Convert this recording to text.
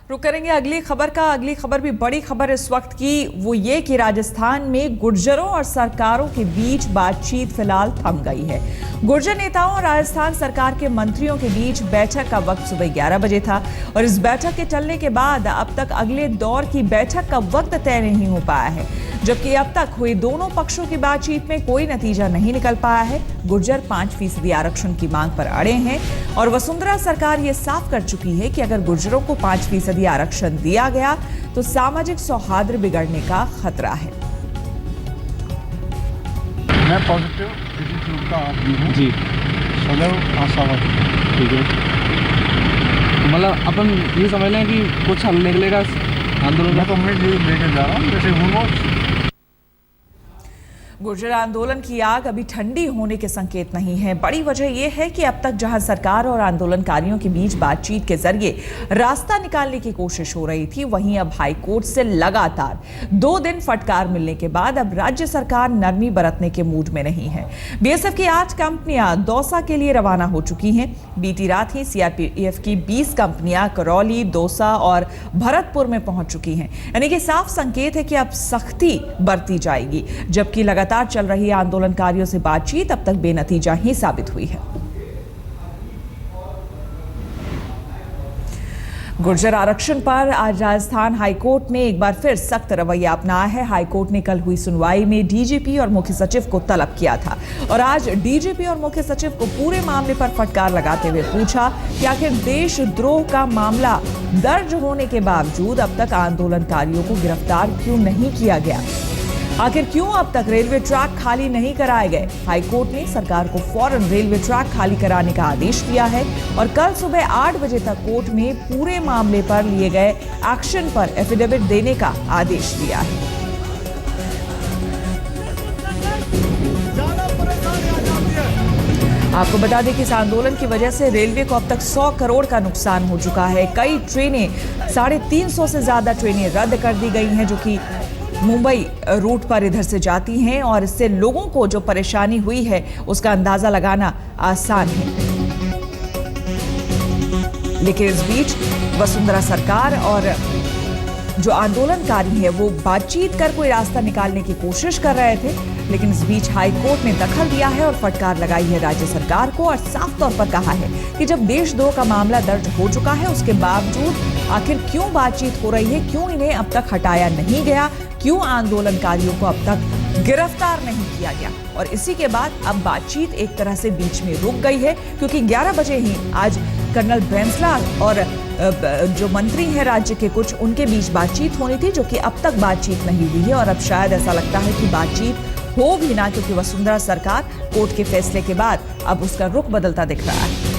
रुक करेंगे अगली खबर का। अगली खबर भी बड़ी खबर इस वक्त की, वो ये कि राजस्थान में गुर्जरों और सरकारों के बीच बातचीत फिलहाल थम गई है। गुर्जर नेताओं और राजस्थान सरकार के मंत्रियों के बीच बैठक का वक्त सुबह 11 बजे था और इस बैठक के चलने के बाद अब तक अगले दौर की बैठक का वक्त तय नहीं हो पाया है, जबकि अब तक हुई दोनों पक्षों की बातचीत में कोई नतीजा नहीं निकल पाया है। गुर्जर 5% आरक्षण की मांग पर अड़े हैं और वसुंधरा सरकार ये साफ कर चुकी है कि अगर गुर्जरों को 5% आरक्षण दिया गया तो सामाजिक सौहार्द बिगड़ने का खतरा है। मैं पॉजिटिव एटीट्यूड का आदमी हूँ जी, सदैव आशावादी। ठीक है, मतलब अपन ये समझ लें कि कुछ हल निकलेगा आंदोलन मैं तो मैं लेके जा रहा हूँ जैसे हूँ। गुर्जर आंदोलन की आग अभी ठंडी होने के संकेत नहीं है। बड़ी वजह यह है कि अब तक जहां सरकार और आंदोलनकारियों के बीच बातचीत के जरिए रास्ता निकालने की कोशिश हो रही थी, वहीं अब हाईकोर्ट से लगातार 2 दिन फटकार मिलने के बाद अब राज्य सरकार नरमी बरतने के मूड में नहीं है। बीएसएफ की 8 कंपनियां दौसा के लिए रवाना हो चुकी हैं। बीती रात ही सीआरपीएफ की 20 कंपनियां करौली, दौसा और भरतपुर में पहुंच चुकी हैं। यानी कि साफ संकेत है कि अब सख्ती बरती जाएगी, जबकि लगातार चल रही आंदोलनकारियों से बातचीत अब तक बेनतीजा ही साबित हुई है। गुर्जर आरक्षण पर आज राजस्थान हाईकोर्ट ने एक बार फिर सख्त रवैया अपनाया है। हाईकोर्ट ने कल हुई सुनवाई में डीजीपी और मुख्य सचिव को तलब किया था और आज डीजीपी और मुख्य सचिव को पूरे मामले पर फटकार लगाते हुए पूछा कि आखिर देशद्रोह का मामला दर्ज होने के बावजूद अब तक आंदोलनकारियों को गिरफ्तार क्यों नहीं किया गया, आखिर क्यों अब तक रेलवे ट्रैक खाली नहीं कराए गए। हाईकोर्ट ने सरकार को फौरन रेलवे ट्रैक खाली कराने का आदेश दिया है और कल सुबह 8 बजे तक कोर्ट में पूरे मामले पर लिए गए एक्शन पर एफिडेविट देने का आदेश दिया है। आपको बता दें कि इस आंदोलन की वजह से रेलवे को अब तक 100 करोड़ का नुकसान हो चुका है। कई ट्रेनें, 350 से ज्यादा ट्रेनें रद्द कर दी गई हैं जो कि मुंबई रूट पर इधर से जाती हैं और इससे लोगों को जो परेशानी हुई है उसका अंदाजा लगाना आसान है। लेकिन इस बीच वसुंधरा सरकार और जो आंदोलनकारी है वो बातचीत कर कोई रास्ता निकालने की कोशिश कर रहे थे, लेकिन इस बीच हाईकोर्ट ने दखल दिया है और फटकार लगाई है राज्य सरकार को और साफ तौर पर कहा है कि जब देशद्रोह का मामला दर्ज हो चुका है उसके बावजूद आखिर क्यों बातचीत हो रही है, क्यों इन्हें अब तक हटाया नहीं गया, क्यों आंदोलनकारियों को अब तक गिरफ्तार नहीं किया गया। और इसी के बाद अब बातचीत एक तरह से बीच में रुक गई है, क्योंकि 11 बजे ही आज कर्नल बैंसला और जो मंत्री हैं राज्य के कुछ, उनके बीच बातचीत होनी थी, जो कि अब तक बातचीत नहीं हुई है और अब शायद ऐसा लगता है कि बातचीत हो भी ना, क्योंकि वसुंधरा सरकार कोर्ट के फैसले के बाद अब उसका रुख बदलता दिख रहा है।